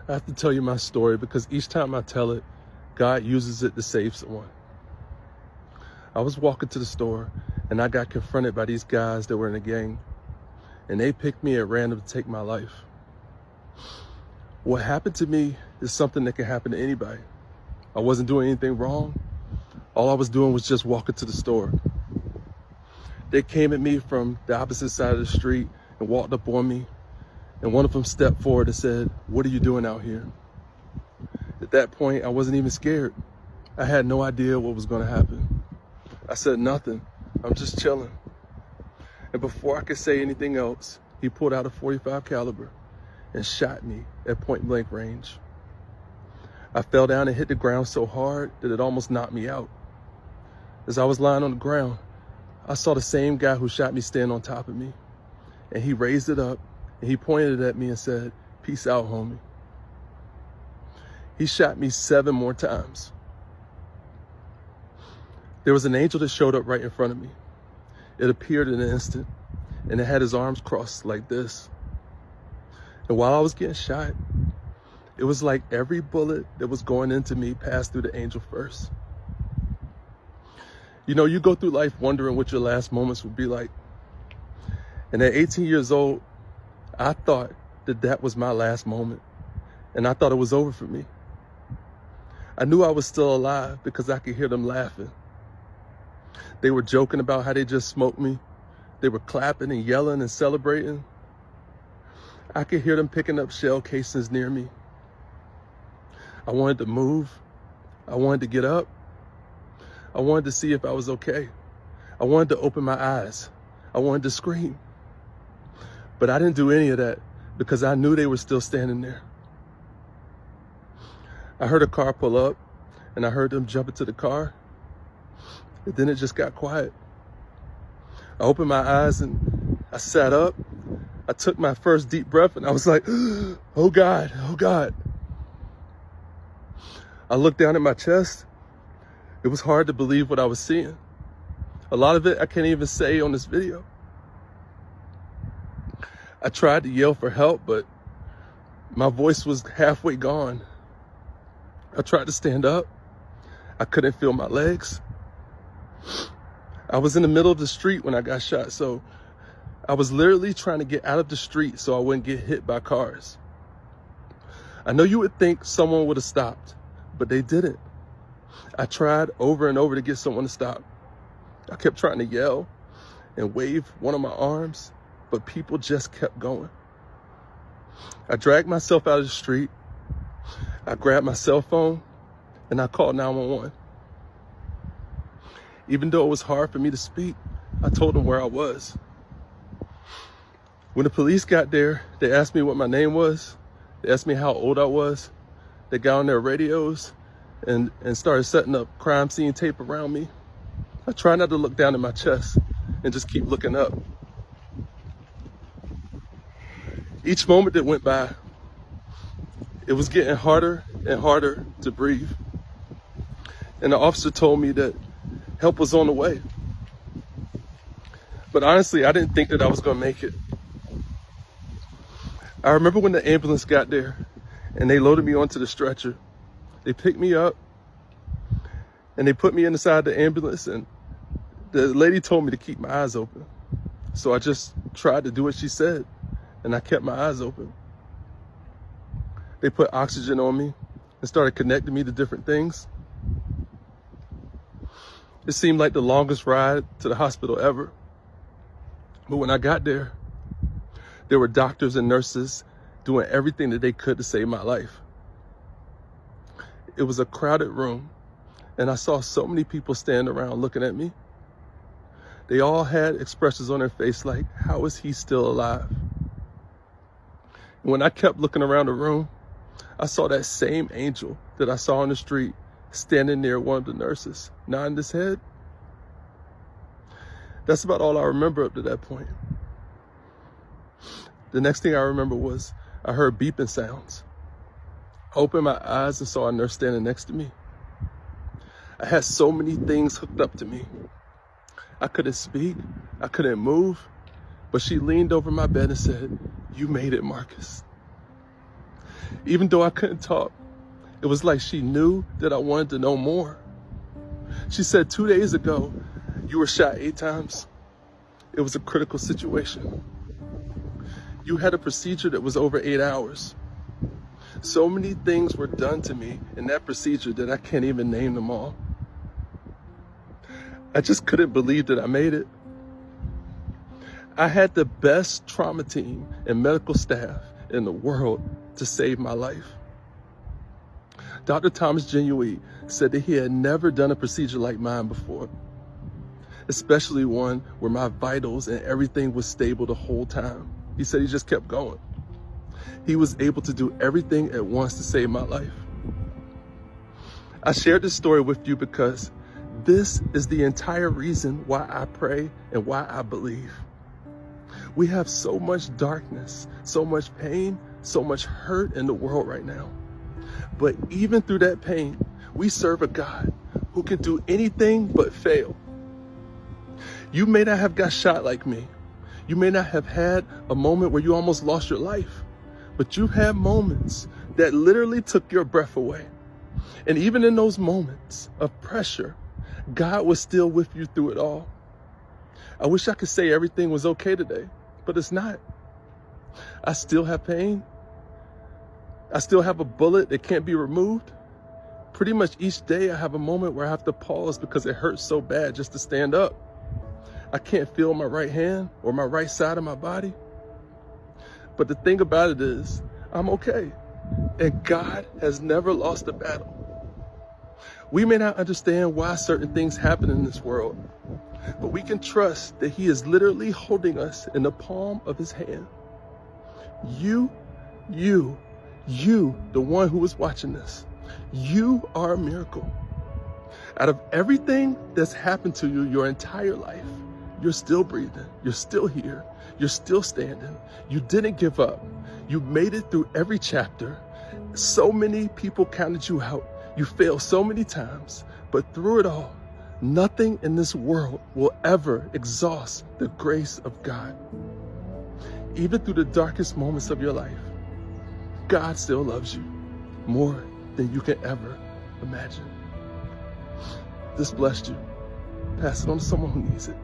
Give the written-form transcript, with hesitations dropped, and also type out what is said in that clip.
I have to tell you my story because each time I tell it, God uses it to save someone. I was walking to the store and I got confronted by these guys that were in a gang, and they picked me at random to take my life. What happened to me is something that can happen to anybody. I wasn't doing anything wrong. All I was doing was just walking to the store. They came at me from the opposite side of the street and walked up on me, and one of them stepped forward and said, "What are you doing out here?" At that point, I wasn't even scared. I had no idea what was going to happen. I said nothing. I'm just chilling. And before I could say anything else, he pulled out a .45 caliber and shot me at point blank range. I fell down and hit the ground so hard that it almost knocked me out. As I was lying on the ground, I saw the same guy who shot me stand on top of me, and he raised it up and he pointed it at me and said, "Peace out, homie." He shot me 7 more times. There was an angel that showed up right in front of me. It appeared in an instant, and it had his arms crossed like this. And while I was getting shot, it was like every bullet that was going into me passed through the angel first. You know, you go through life wondering what your last moments would be like. And at 18 years old, I thought that that was my last moment, and I thought it was over for me. I knew I was still alive because I could hear them laughing. They were joking about how they just smoked me. They were clapping and yelling and celebrating. I could hear them picking up shell casings near me. I wanted to move. I wanted to get up. I wanted to see if I was okay. I wanted to open my eyes. I wanted to scream. But I didn't do any of that because I knew they were still standing there. I heard a car pull up and I heard them jump into the car. And then it just got quiet. I opened my eyes and I sat up. I took my first deep breath and I was like, "Oh God, oh God." I looked down at my chest. It was hard to believe what I was seeing. A lot of it I can't even say on this video. I tried to yell for help, but my voice was halfway gone. I tried to stand up. I couldn't feel my legs. I was in the middle of the street when I got shot, so I was literally trying to get out of the street so I wouldn't get hit by cars. I know you would think someone would have stopped, but they didn't. I tried over and over to get someone to stop. I kept trying to yell and wave one of my arms, but people just kept going. I dragged myself out of the street. I grabbed my cell phone and I called 911. Even though it was hard for me to speak, I told them where I was. When the police got there, they asked me what my name was. They asked me how old I was. They got on their radios and started setting up crime scene tape around me. I tried not to look down at my chest and just keep looking up. Each moment that went by, it was getting harder and harder to breathe. And the officer told me that help was on the way. But honestly, I didn't think that I was gonna make it. I remember when the ambulance got there and they loaded me onto the stretcher. They picked me up and they put me inside the ambulance, and the lady told me to keep my eyes open. So I just tried to do what she said and I kept my eyes open. They put oxygen on me and started connecting me to different things. It seemed like the longest ride to the hospital ever. But when I got there were doctors and nurses doing everything that they could to save my life. It was a crowded room, and I saw so many people standing around looking at me. They all had expressions on their face like, how is he still alive? And when I kept looking around the room, I saw that same angel that I saw on the street standing near one of the nurses, nodding his head. That's about all I remember up to that point. The next thing I remember was I heard beeping sounds. I opened my eyes and saw a nurse standing next to me. I had so many things hooked up to me. I couldn't speak, I couldn't move, but she leaned over my bed and said, "You made it, Marcus." Even though I couldn't talk, it was like she knew that I wanted to know more. She said, 2 days ago, you were shot 8 times. It was a critical situation. You had a procedure that was over 8 hours. So many things were done to me in that procedure that I can't even name them all. I just couldn't believe that I made it. I had the best trauma team and medical staff in the world to save my life. Dr. Thomas Genuine said that he had never done a procedure like mine before, especially one where my vitals and everything was stable the whole time. He said he just kept going. He was able to do everything at once to save my life. I shared this story with you because this is the entire reason why I pray and why I believe. We have so much darkness, so much pain, so much hurt in the world right now. But even through that pain, we serve a God who can do anything but fail. You may not have got shot like me. You may not have had a moment where you almost lost your life, but you've had moments that literally took your breath away. And even in those moments of pressure, God was still with you through it all. I wish I could say everything was okay today, but it's not. I still have pain. I still have a bullet that can't be removed. Pretty much each day I have a moment where I have to pause because it hurts so bad just to stand up. I can't feel my right hand or my right side of my body. But the thing about it is, I'm okay. And God has never lost a battle. We may not understand why certain things happen in this world, but we can trust that He is literally holding us in the palm of His hand. You, the one who is watching this, you are a miracle. Out of everything that's happened to you your entire life, you're still breathing, you're still here, you're still standing, you didn't give up, you made it through every chapter. So many people counted you out, you failed so many times, but through it all, nothing in this world will ever exhaust the grace of God. Even through the darkest moments of your life, God still loves you more than you can ever imagine. This blessed you. Pass it on to someone who needs it.